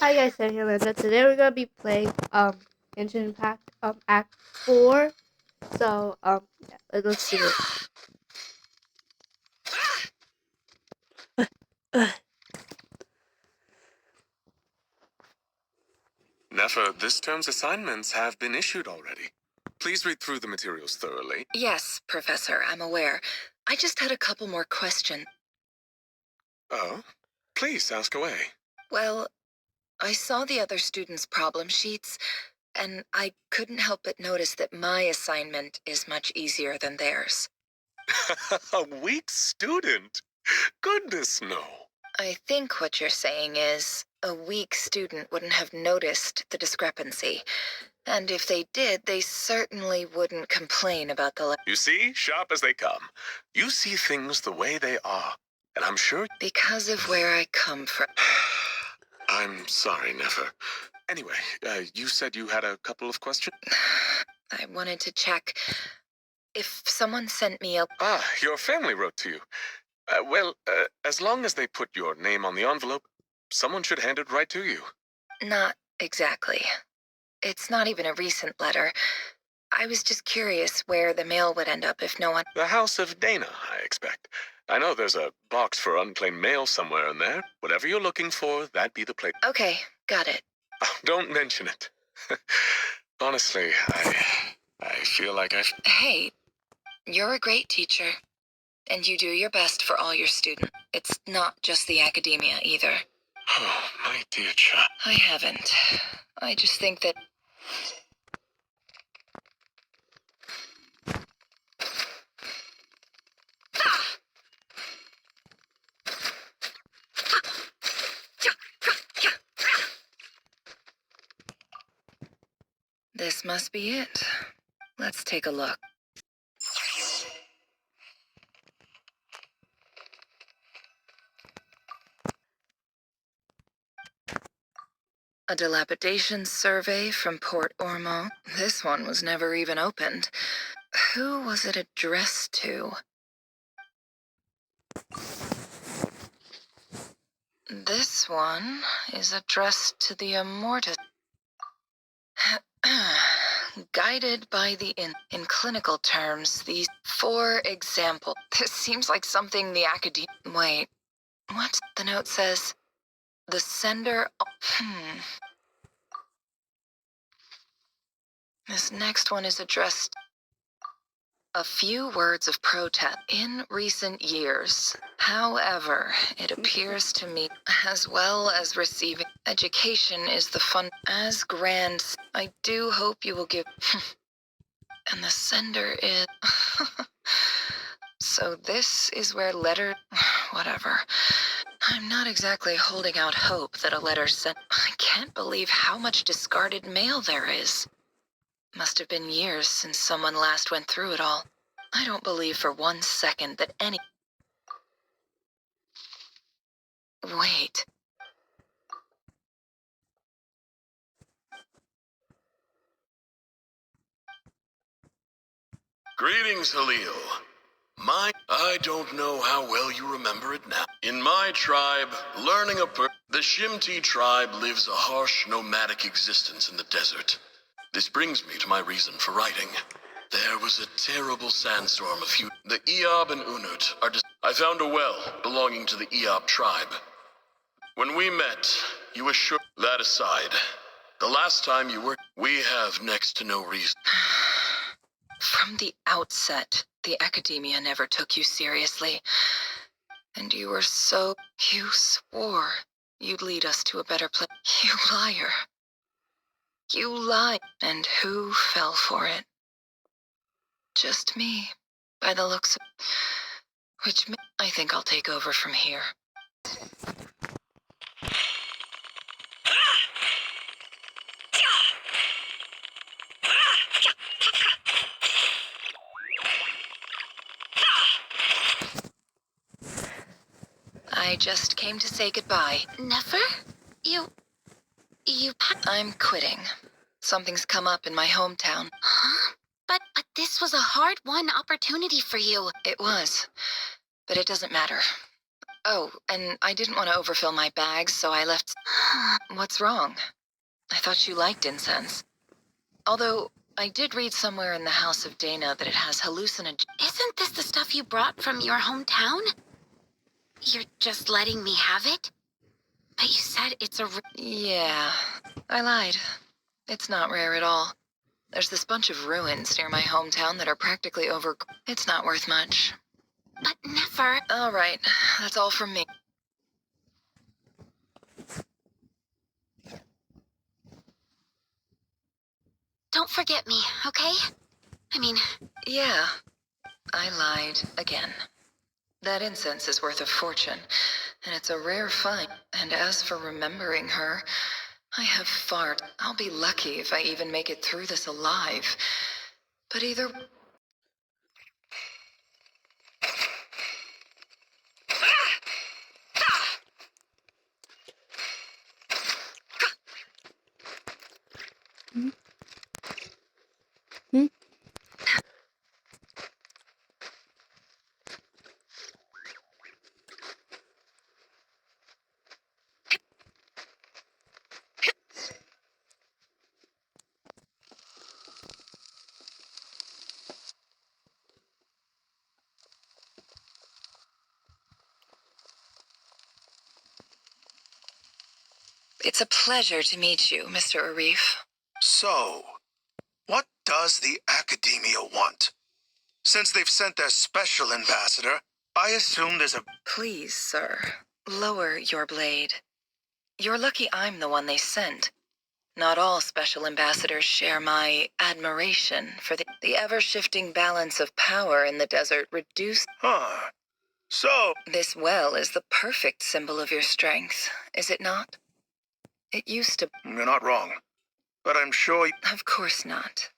Hi guys, I'm Linda. Today we're gonna be playing Genshin Impact Act 4. So yeah, let's do it. Nefa, this term's assignments have been issued already. Please read through the materials thoroughly. Yes, Professor, I'm aware. I just had a couple more questions. Oh? Please ask away. Well, I saw the other students' problem sheets, and I couldn't help but notice that my assignment is much easier than theirs. A weak student? Goodness, no. I think what you're saying is a weak student wouldn't have noticed the discrepancy. And if they did, they certainly wouldn't complain about the... You see, sharp as they come. You see things the way they are, and I'm sure... Because of where I come from. I'm sorry, Nefa. Anyway, you said you had a couple of questions? I wanted to check if someone sent me a... Ah, your family wrote to you. As long as they put your name on the envelope, someone should hand it right to you. Not exactly. It's not even a recent letter. I was just curious where the mail would end up if no one... The House of Dana, I expect. I know there's a box for unclaimed mail somewhere in there. Whatever you're looking for, that'd be the place. Okay, got it. Oh, don't mention it. Honestly, I feel like Hey, you're a great teacher, and you do your best for all your students. It's not just the academia, either. Oh, my dear child. I haven't. I just think that... This must be it. Let's take a look. A dilapidation survey from Port Ormo. This one was never even opened. Who was it addressed to? This one is addressed to the Immortus. Guided by the in clinical terms, these... For example, this seems like something the academy... Wait, what? The note says, the sender... This next one is addressed... A few words of protest in recent years. However, it appears to me, as well as receiving education is the fun as grand. I do hope you will give... And the sender is... So this is where letter... Whatever. I'm not exactly holding out hope that a letter sent... I can't believe how much discarded mail there is. Must have been years since someone last went through it all. I don't believe for 1 second that any... Wait. Greetings, Halil. I don't know how well you remember it now. In my tribe, the Shimti tribe lives a harsh, nomadic existence in the desert. This brings me to my reason for writing. There was a terrible sandstorm The Eob and Unut are I found a well belonging to the Eob tribe. When we met, you assured... That aside, the last time you were... We have next to no reason... From the outset, the academia never took you seriously. And you were so... You swore you'd lead us to a better place. You liar. You lied. And who fell for it? Just me, by the looks of... Which I think I'll take over from here. I just came to say goodbye. Never? You... I'm quitting. Something's come up in my hometown. Huh? But this was a hard-won opportunity for you. It was. But it doesn't matter. Oh, and I didn't want to overfill my bags, so I left... What's wrong? I thought you liked incense. Although, I did read somewhere in the House of Dana that it has Isn't this the stuff you brought from your hometown? You're just letting me have it? But you said it's a... Yeah, I lied. It's not rare at all. There's this bunch of ruins near my hometown that are practically over... It's not worth much. But never... All right, that's all from me. Don't forget me, okay? I mean... Yeah, I lied again. That incense is worth a fortune, and it's a rare find. And as for remembering her, I have far... I'll be lucky if I even make it through this alive. But either... It's a pleasure to meet you, Mr. Arif. So, what does the Academia want? Since they've sent their special ambassador, I assume there's a... Please, sir, lower your blade. You're lucky I'm the one they sent. Not all special ambassadors share my admiration for the ever-shifting balance of power in the desert reduced. Huh. So... This well is the perfect symbol of your strength, is it not? It used to... You're not wrong. But I'm sure... Of course not.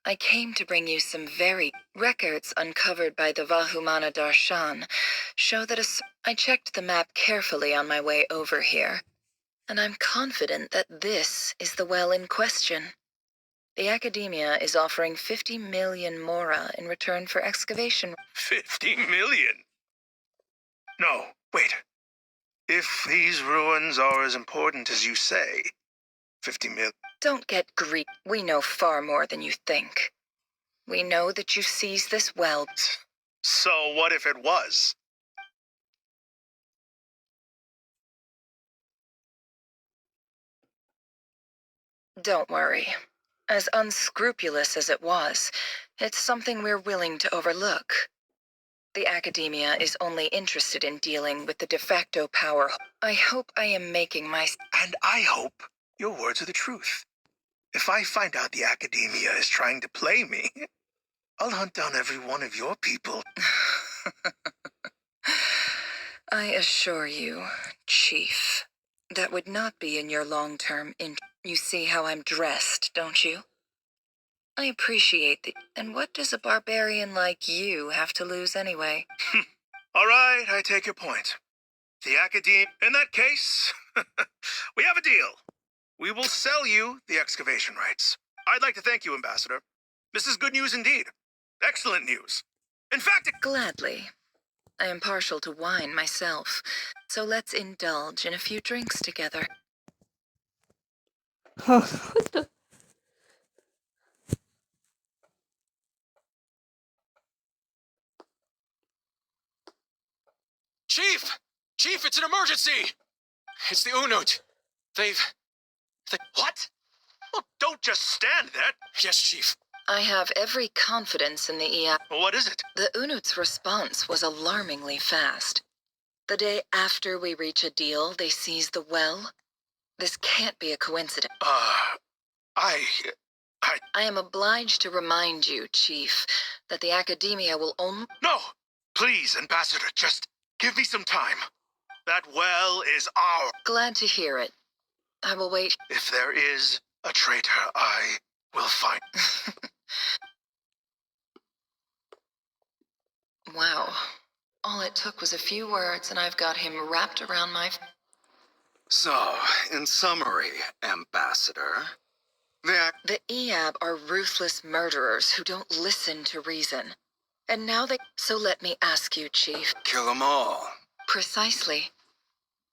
I came to bring you some very... Records uncovered by the Vahumana Darshan show that I checked the map carefully on my way over here, and I'm confident that this is the well in question. The Academia is offering 50 million mora in return for excavation. 50 million? No, wait. If these ruins are as important as you say, 50 million... Don't get greedy. We know far more than you think. We know that you seized this well. So what if it was? Don't worry. As unscrupulous as it was, it's something we're willing to overlook. The Academia is only interested in dealing with the de facto power. I hope I am making my... And I hope your words are the truth. If I find out the Academia is trying to play me, I'll hunt down every one of your people. I assure you, Chief, that would not be in your long-term interest. You see how I'm dressed, don't you? I appreciate the... And what does a barbarian like you have to lose anyway? All right, I take your point. The Academia... In that case, we have a deal. We will sell you the excavation rights. I'd like to thank you, Ambassador. This is good news indeed. Excellent news. In fact, Gladly. I am partial to wine myself, so let's indulge in a few drinks together. What the? Chief! Chief, it's an emergency! It's the Unut. They've... What? Well, don't just stand there. Yes, Chief. I have every confidence in the EI. What is it? The Unut's response was alarmingly fast. The day after we reach a deal, they seize the well. This can't be a coincidence. I am obliged to remind you, Chief, that the Academia will only... No! Please, Ambassador, just give me some time. That well is our... Glad to hear it. I will wait. If there is a traitor, I will find... Wow. All it took was a few words, and I've got him wrapped around my... So, in summary, Ambassador, The EAB are ruthless murderers who don't listen to reason. And now they... So let me ask you, Chief. kill them all. Precisely.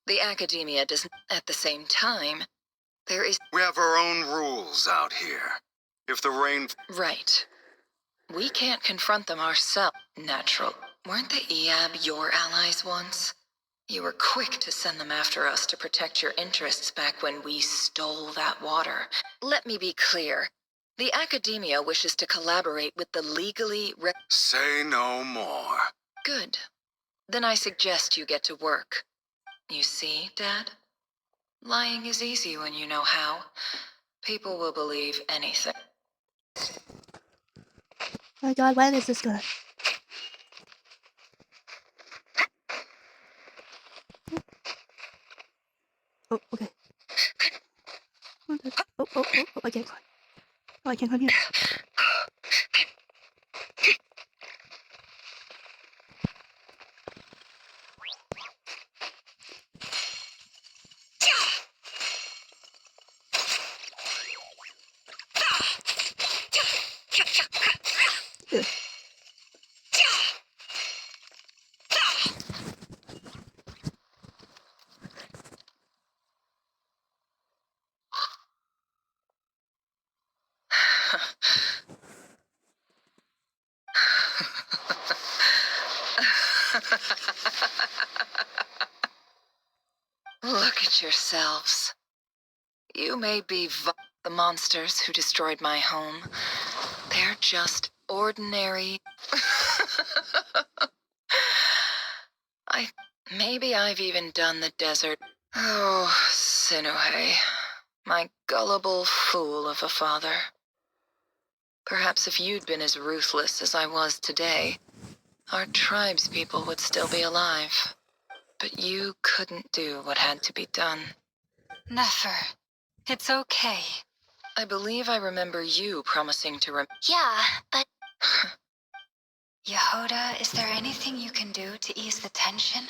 The academia does. At the same time, there is. We have our own rules out here. If the rain... Right. We can't confront them ourselves. Natural. Weren't the EAB your allies once? You were quick to send them after us to protect your interests back when we stole that water. Let me be clear. The academia wishes to collaborate with the legally... Say no more. Good. Then I suggest you get to work. You see, Dad? Lying is easy when you know how. People will believe anything. Oh my god, when is this gonna... Oh, okay. Oh, I can't climb. Oh, I can't climb here. Ugh. Look at yourselves. You may be the monsters who destroyed my home. They're just ordinary... Maybe I've even done the desert. Oh, Sinuhe. My gullible fool of a father. Perhaps if you'd been as ruthless as I was today, our tribespeople would still be alive. But you couldn't do what had to be done. Nefer, it's okay. I believe I remember you promising to Yeah, but Yehoda, is there anything you can do to ease the tension?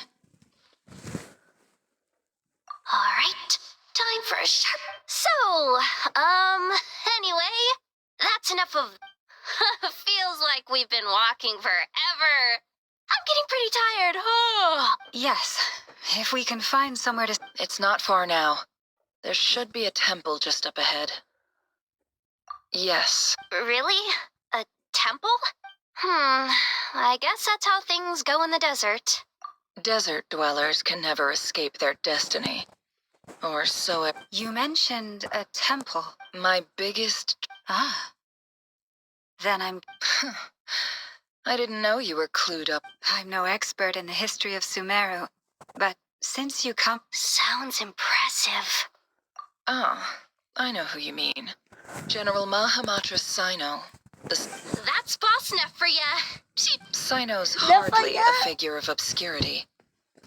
all right. Time for a sharp... So, anyway, that's enough of... Feels like we've been walking forever. I'm getting pretty tired. Oh. Yes, if we can find somewhere to... It's not far now. There should be a temple just up ahead. Yes. Really? A temple? I guess that's how things go in the desert. Desert dwellers can never escape their destiny. Or so it... You mentioned a temple. My biggest... Ah. Then I didn't know you were clued up. I'm no expert in the history of Sumeru, but since you come... Sounds impressive. Ah, I know who you mean. General Mahamatra Sino. That's boss enough for ya. Sino's hardly a figure of obscurity.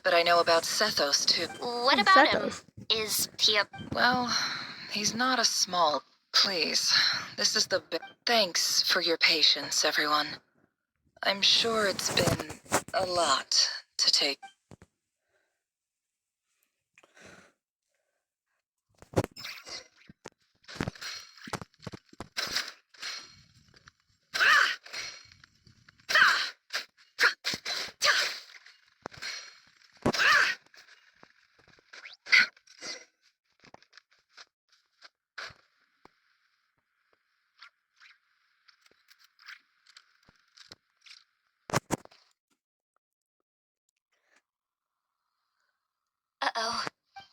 But I know about Sethos, too. What about him? Is he a... Well, he's not a small... Please, this is the... Thanks for your patience, everyone. I'm sure it's been a lot to take. Uh-oh.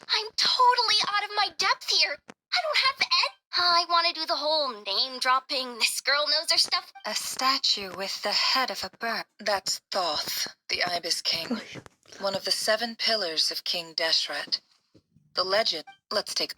I'm totally out of my depth here. I don't have I want to do the whole name-dropping, this girl knows her stuff. A statue with the head of a bird. That's Thoth, the Ibis King. One of the 7 pillars of King Deshret. The legend... Let's take...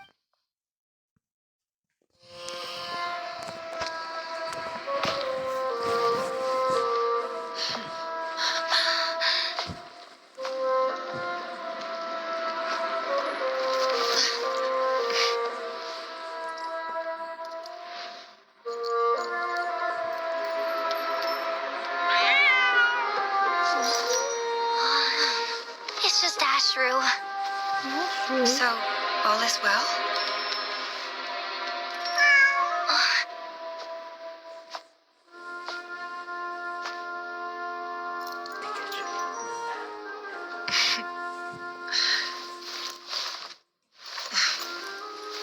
It's just Ashru. So, all is well?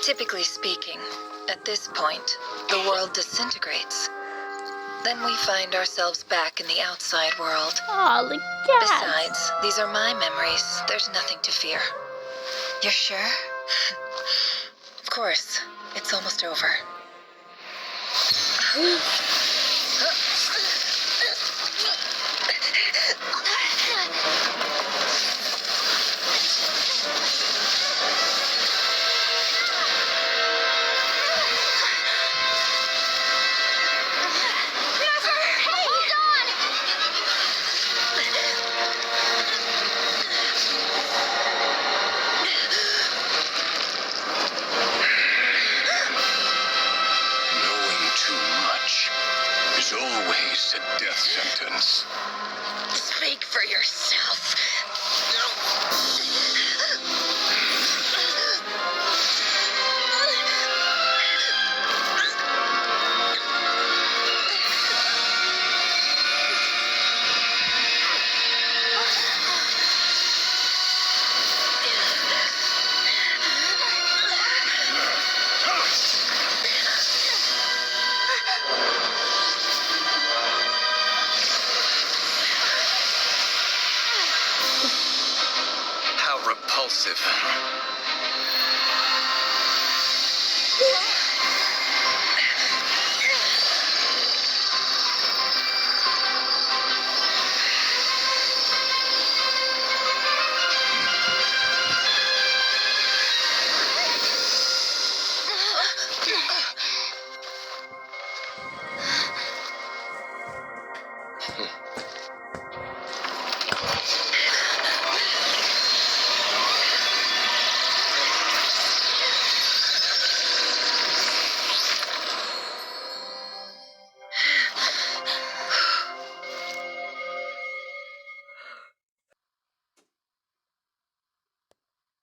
Typically speaking, at this point, the world disintegrates. Then we find ourselves back in the outside world. Aw, the cat. Besides, these are my memories. There's nothing to fear. You're sure? Of course, it's almost over. Knowing too much is always a death sentence. Speak for yourself. How repulsive.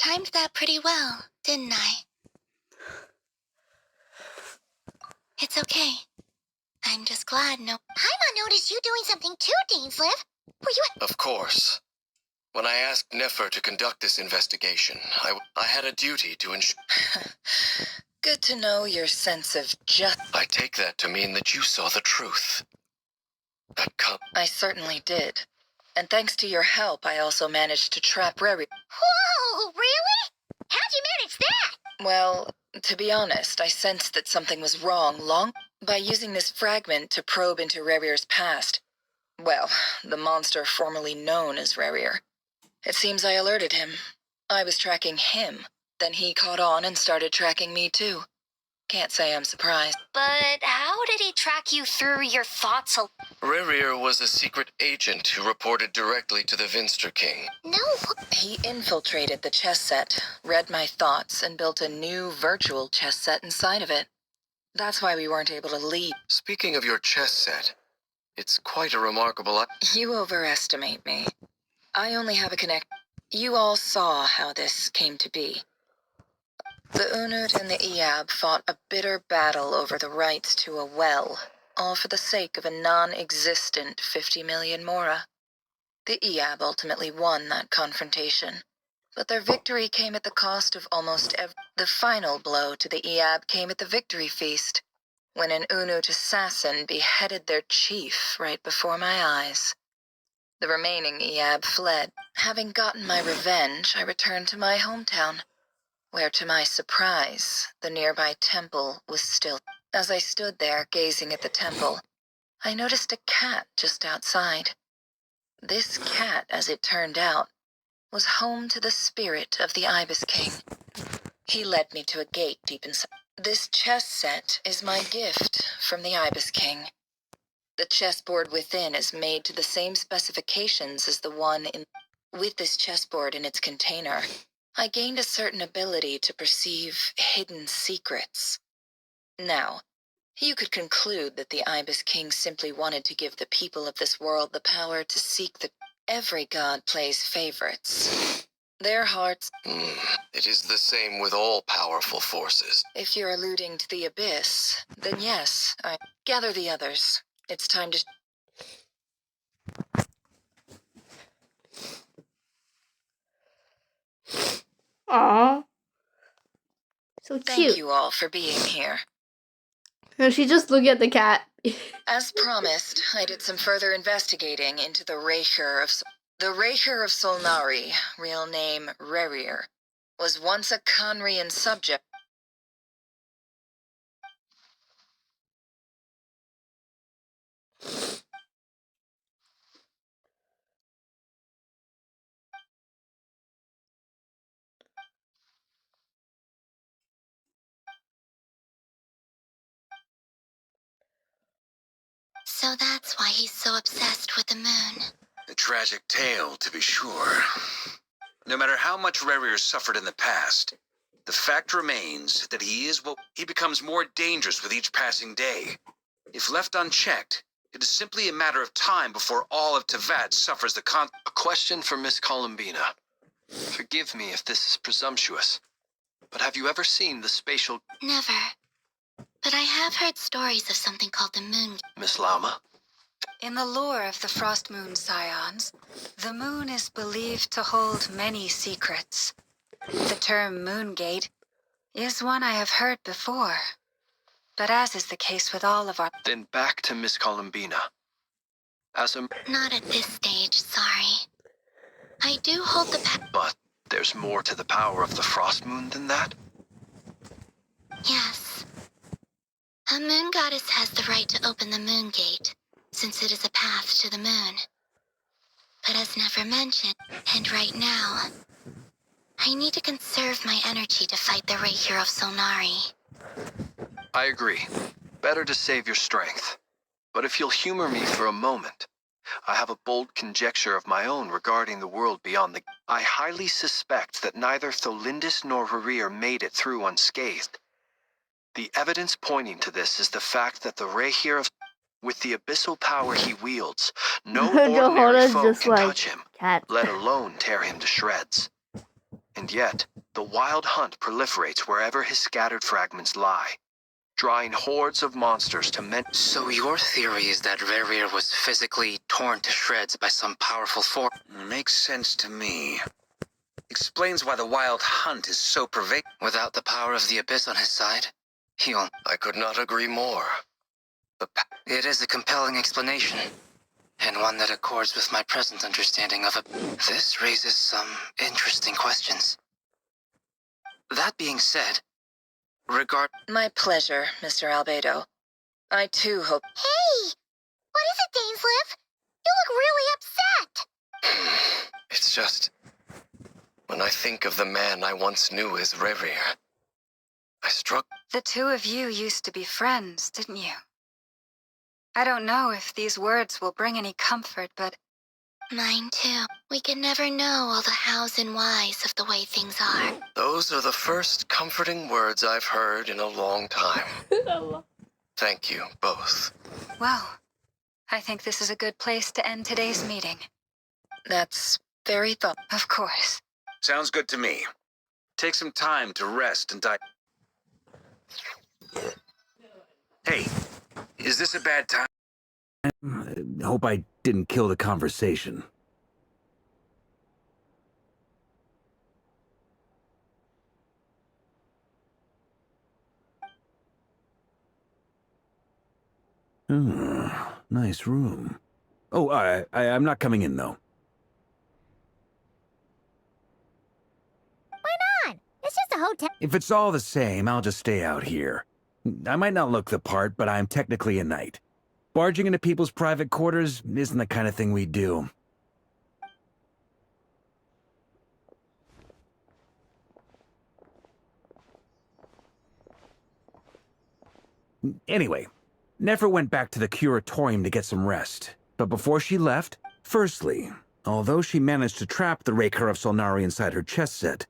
Timed that pretty well, didn't I? It's okay. I'm just glad no... Paimon noticed you doing something too, Dainsleif. Were you... Of course. When I asked Nefer to conduct this investigation, I had a duty to ensure... Good to know your sense of justice. I take that to mean that you saw the truth. I certainly did. And thanks to your help, I also managed to trap Reri. Whoa, really? How'd you manage that? Well, to be honest, I sensed that something was wrong by using this fragment to probe into Rerir's past. Well, the monster formerly known as Rerir. It seems I alerted him. I was tracking him. Then he caught on and started tracking me too. Can't say I'm surprised. But how did he track you through your thoughts? Rerir was a secret agent who reported directly to the Vinster King. No. He infiltrated the chess set, read my thoughts, and built a new virtual chess set inside of it. That's why we weren't able to leave. Speaking of your chess set, it's quite a remarkable... You overestimate me. I only have a connect. You all saw how this came to be. The Unut and the Iab fought a bitter battle over the rights to a well, all for the sake of a non-existent 50 million mora. The Iab ultimately won that confrontation, but their victory came at the cost of almost The final blow to the Iab came at the victory feast, when an Unut assassin beheaded their chief right before my eyes. The remaining Iab fled. Having gotten my revenge, I returned to my hometown, where to my surprise, the nearby temple was still. As I stood there gazing at the temple, I noticed a cat just outside. This cat, as it turned out, was home to the spirit of the Ibis King. He led me to a gate deep inside. This chess set is my gift from the Ibis King. The chessboard within is made to the same specifications as the one in... With this chessboard in its container, I gained a certain ability to perceive hidden secrets. Now, you could conclude that the Ibis King simply wanted to give the people of this world the power to seek the... Every god plays favorites. Their hearts... It is the same with all powerful forces. If you're alluding to the Abyss, then yes, I... Gather the others. It's time to... Aw. So cute. Thank you all for being here. And she just looked at the cat. As promised, I did some further investigating into the Reicher of Solnari, real name Rerir, was once a Conrian subject. So that's why he's so obsessed with the moon. A tragic tale, to be sure. No matter how much Rerir suffered in the past, the fact remains that he becomes more dangerous with each passing day. If left unchecked, it is simply a matter of time before all of Teyvat suffers the A question for Miss Columbina. Forgive me if this is presumptuous, but have you ever seen the spatial... Never. But I have heard stories of something called the moon. Miss Lama? In the lore of the Frost Moon Scions, the moon is believed to hold many secrets. The term Moongate is one I have heard before. But as is the case with all of our... Then back to Miss Columbina. As a... Not at this stage, sorry. I do hold the But there's more to the power of the Frost Moon than that? Yes. A moon goddess has the right to open the moon gate, since it is a path to the moon. But as never mentioned, and right now, I need to conserve my energy to fight the Reicher of Solnari. I agree. Better to save your strength. But if you'll humor me for a moment, I have a bold conjecture of my own regarding the world beyond the... I highly suspect that neither Tholindis nor Rerir made it through unscathed. The evidence pointing to this is the fact that the Reicher of... With the abyssal power he wields, no ordinary Jehora's foe just can like touch him, cat. let alone tear him to shreds. And yet, the wild hunt proliferates wherever his scattered fragments lie, drawing hordes of monsters to men... So your theory is that Rerir was physically torn to shreds by some powerful force? Makes sense to me. Explains why the wild hunt is so pervasive. Without the power of the Abyss on his side, he'll... I could not agree more. It is a compelling explanation, and one that accords with my present understanding of it. This raises some interesting questions. That being said, My pleasure, Mr. Albedo. I too hope... Hey! What is it, Dainsleif? You look really upset! It's just... When I think of the man I once knew as Rerir, I struggle. The two of you used to be friends, didn't you? I don't know if these words will bring any comfort, but... Mine too. We can never know all the hows and whys of the way things are. Those are the first comforting words I've heard in a long time. Thank you, both. Well, I think this is a good place to end today's meeting. That's very thoughtful. Of course. Sounds good to me. Take some time to rest and Hey, is this a bad time? Hope I didn't kill the conversation. Nice room. Oh, I'm not coming in, though. Why not? It's just a hotel. If it's all the same, I'll just stay out here. I might not look the part, but I'm technically a knight. Barging into people's private quarters isn't the kind of thing we do. Anyway, Nefer went back to the curatorium to get some rest. But before she left, firstly, although she managed to trap the Reicher of Solnari inside her chest set,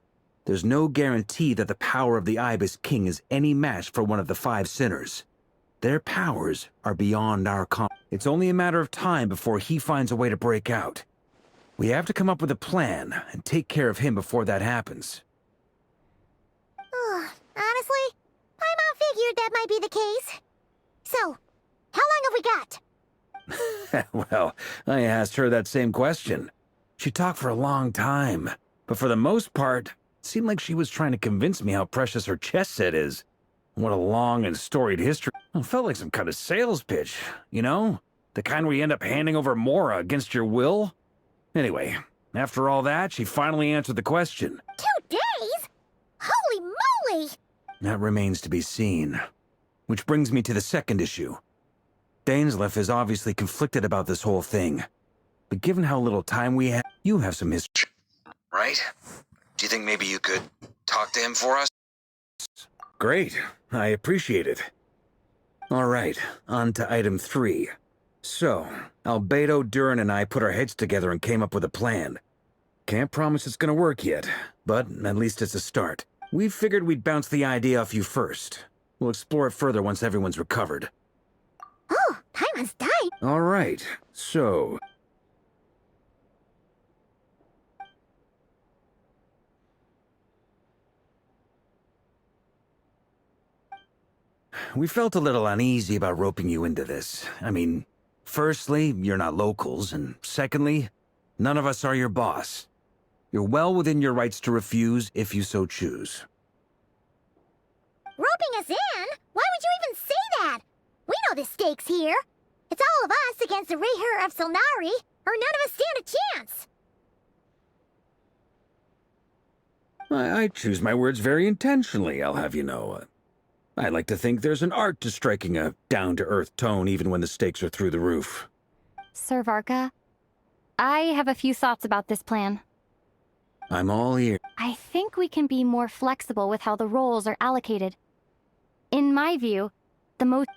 there's no guarantee that the power of the Ibis King is any match for one of the 5 sinners. Their powers are beyond our It's only a matter of time before he finds a way to break out. We have to come up with a plan and take care of him before that happens. Honestly, my mom figured that might be the case. So, how long have we got? Well, I asked her that same question. She talked for a long time, but for the most part, It seemed like she was trying to convince me how precious her chess set is. What a long and storied history. It felt like some kind of sales pitch, you know? The kind where you end up handing over Mora against your will. Anyway, after all that, she finally answered the question. 2 days? Holy moly! That remains to be seen. Which brings me to the second issue. Dainsleif is obviously conflicted about this whole thing. But given how little time we have, you have some history. Right? Do you think maybe you could talk to him for us? Great. I appreciate it. All right, on to item 3. So, Albedo, Durin, and I put our heads together and came up with a plan. Can't promise it's gonna work yet, but at least it's a start. We figured we'd bounce the idea off you first. We'll explore it further once everyone's recovered. Oh, Paimon's died. All right, so... We felt a little uneasy about roping you into this. I mean, firstly, you're not locals, and secondly, none of us are your boss. You're well within your rights to refuse if you so choose. Roping us in? Why would you even say that? We know the stakes here. It's all of us against the Rayher of Solnari, or none of us stand a chance. I choose my words very intentionally, I'll have you know. I like to think there's an art to striking a down-to-earth tone even when the stakes are through the roof. Sir Varka, I have a few thoughts about this plan. I'm all ears. I think we can be more flexible with how the roles are allocated. In my view, the most...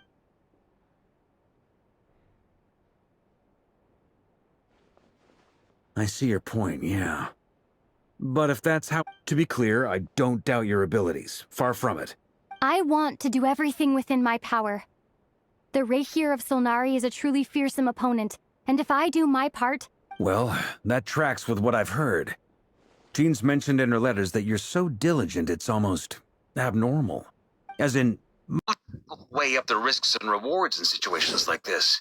I see your point, yeah. But if that's how... To be clear, I don't doubt your abilities. Far from it. I want to do everything within my power. The Rayher of Solnari is a truly fearsome opponent, and if I do my part... Well, that tracks with what I've heard. Jean's mentioned in her letters that you're so diligent it's almost abnormal. As in... Weigh up the risks and rewards in situations like this.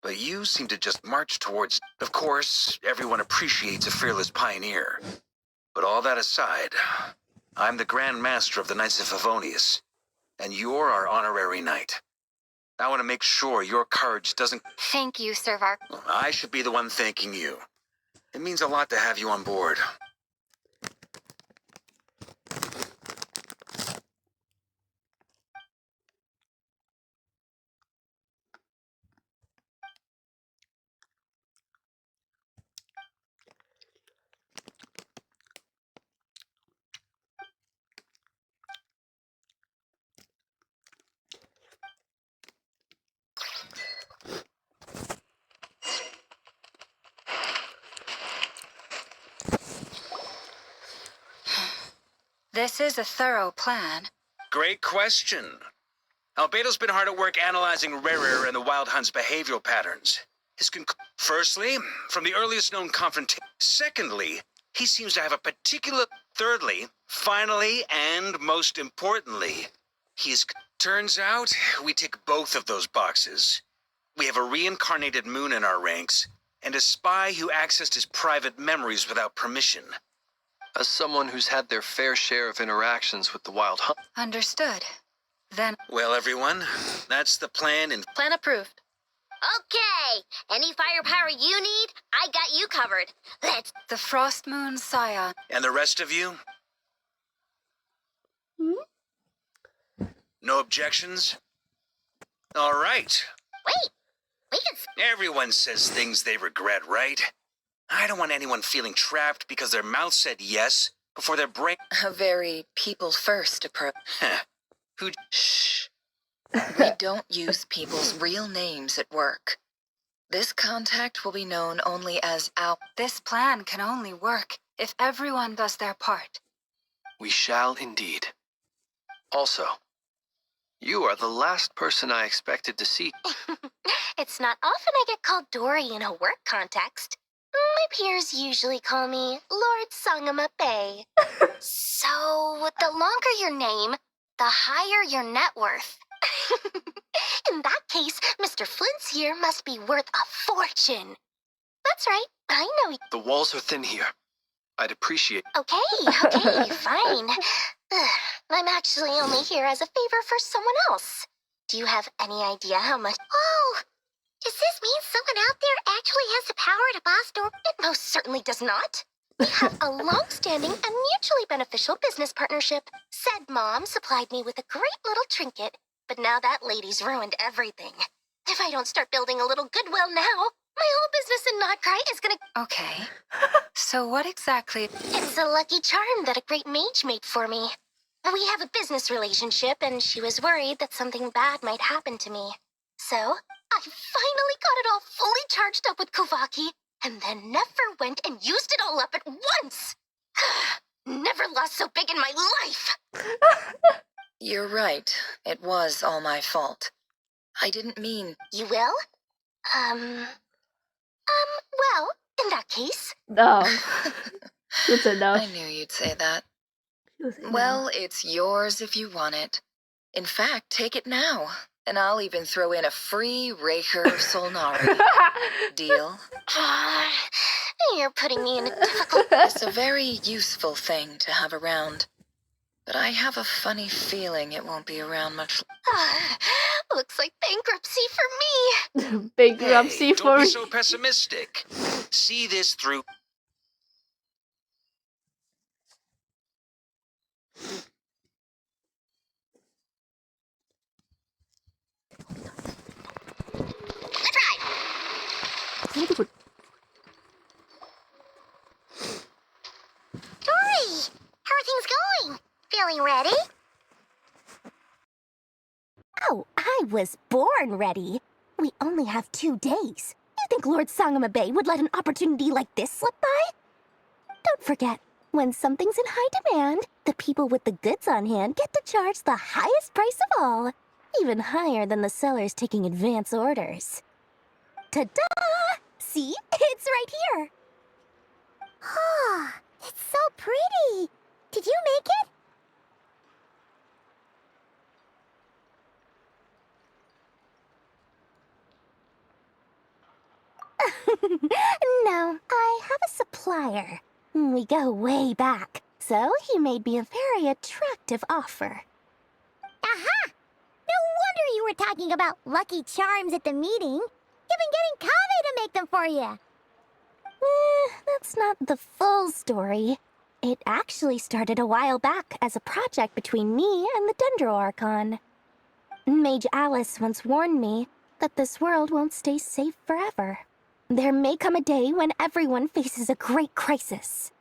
But you seem to just march towards... Of course, everyone appreciates a fearless pioneer. But all that aside, I'm the Grand Master of the Knights of Favonius, and you're our honorary knight. I want to make sure your courage doesn't... Thank you, Sir Varka. I should be the one thanking you. It means a lot to have you on board. This is a thorough plan. Great question. Albedo's been hard at work analyzing Rayher and the Wild Hunt's behavioral patterns. Firstly, from the earliest known confrontation. Secondly, he seems to have a particular... Thirdly, finally, and most importantly, Turns out, we tick both of those boxes. We have a reincarnated moon in our ranks, and a spy who accessed his private memories without permission. As someone who's had their fair share of interactions with the Wild Hunt. Understood. Then... Well, everyone, that's the plan and... Plan approved. Okay, any firepower you need, I got you covered. Let's... The Frost Moon Scion. And the rest of you? No objections? All right. Wait, we can... Everyone says things they regret, right? I don't want anyone feeling trapped because their mouth said yes before their brain... A very people-first approach. Who... Shh. We don't use people's real names at work. This contact will be known only as Al... This plan can only work if everyone does their part. We shall indeed. Also, you are the last person I expected to see. It's not often I get called Dory in a work context. My peers usually call me Lord Sangamape. So, the longer your name, the higher your net worth. In that case, Mr. Flint's here must be worth a fortune. That's right, I know. The walls are thin here. I'd appreciate... Okay, fine. I'm actually only here as a favor for someone else. Do you have any idea how much... Oh! Does this mean someone out there actually has the power to boss door? It most certainly does not. We have a long-standing and mutually beneficial business partnership. Said mom supplied me with a great little trinket, but now that lady's ruined everything. If I don't start building a little goodwill now, my whole business in Nod Krai is gonna... Okay. So what exactly... It's a lucky charm that a great mage made for me. We have a business relationship, and she was worried that something bad might happen to me. So, I finally got it all fully charged up with Kovaki, and then never went and used it all up at once! Never lost so big in my life! You're right. It was all my fault. I didn't mean... You will? Well, in that case... No. That's enough. I knew you'd say that. That's enough. Well, it's yours if you want it. In fact, take it now, and I'll even throw in a free Raker of Solnari. Deal? You're putting me in a difficult... It's a very useful thing to have around. But I have a funny feeling it won't be around much. Looks like bankruptcy for me. Bankruptcy Hey, for don't be me. so pessimistic. See this through. Let's ride. Dory, how are things going? Feeling ready? Oh, I was born ready. We only have 2 days. You think Lord Sangamabe would let an opportunity like this slip by? Don't forget, when something's in high demand, the people with the goods on hand get to charge the highest price of all, even higher than the sellers taking advance orders. Ta-da! See? It's right here. Ah, it's so pretty. Did you make it? No, I have a supplier. We go way back, so he made me a very attractive offer. Aha! No wonder you were talking about lucky charms at the meeting. You've been getting Kaveh to make them for you. That's not the full story. It actually started a while back as a project between me and the Dendro Archon. Mage Alice once warned me that this world won't stay safe forever. There may come a day when everyone faces a great crisis.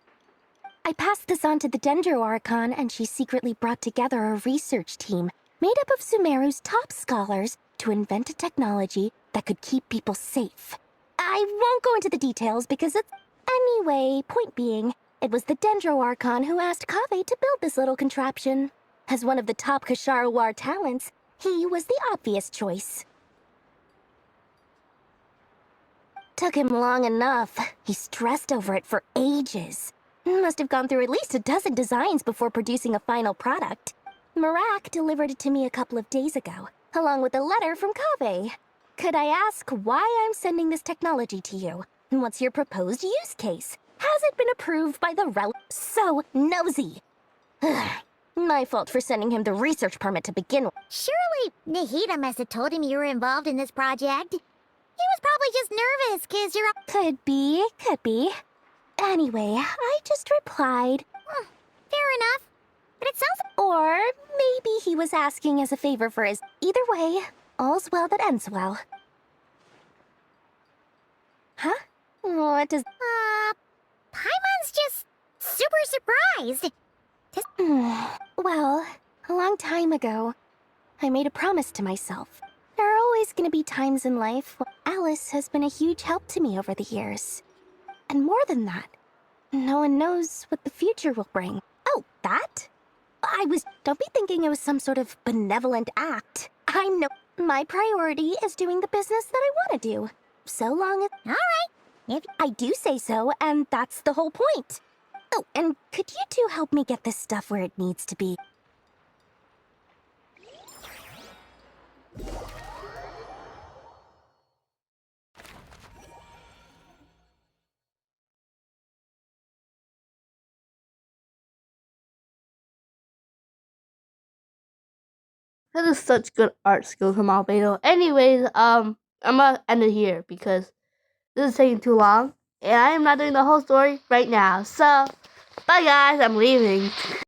I passed this on to the Dendro Archon, and she secretly brought together a research team made up of Sumeru's top scholars to invent a technology that could keep people safe. I won't go into the details because it's... Anyway, point being, it was the Dendro Archon who asked Kaveh to build this little contraption. As one of the top Kasharawar talents, he was the obvious choice. Took him long enough. He stressed over it for ages. Must have gone through at least a dozen designs before producing a final product. Marak delivered it to me a couple of days ago, along with a letter from Kaveh. Could I ask why I'm sending this technology to you? And what's your proposed use case? Has it been approved by the So nosy. My fault for sending him the research permit to begin with. Surely Nahida must have told him you were involved in this project. He was probably just nervous because you're... Could be. Anyway, I just replied. Fair enough. But it sounds... Or maybe he was asking as a favor for his... Either way, all's well that ends well. Huh? What does... Paimon's just super surprised. Well, a long time ago, I made a promise to myself. There are always going to be times in life when Alice has been a huge help to me over the years. And more than that, no one knows what the future will bring. Oh, that? Don't be thinking it was some sort of benevolent act. I know my priority is doing the business that I want to do. So long as... All right. If I do say so, and that's the whole point. Oh, and could you two help me get this stuff where it needs to be? That is such good art skills from Albedo. Anyways, I'm gonna end it here because this is taking too long, and I am not doing the whole story right now. So, bye guys, I'm leaving.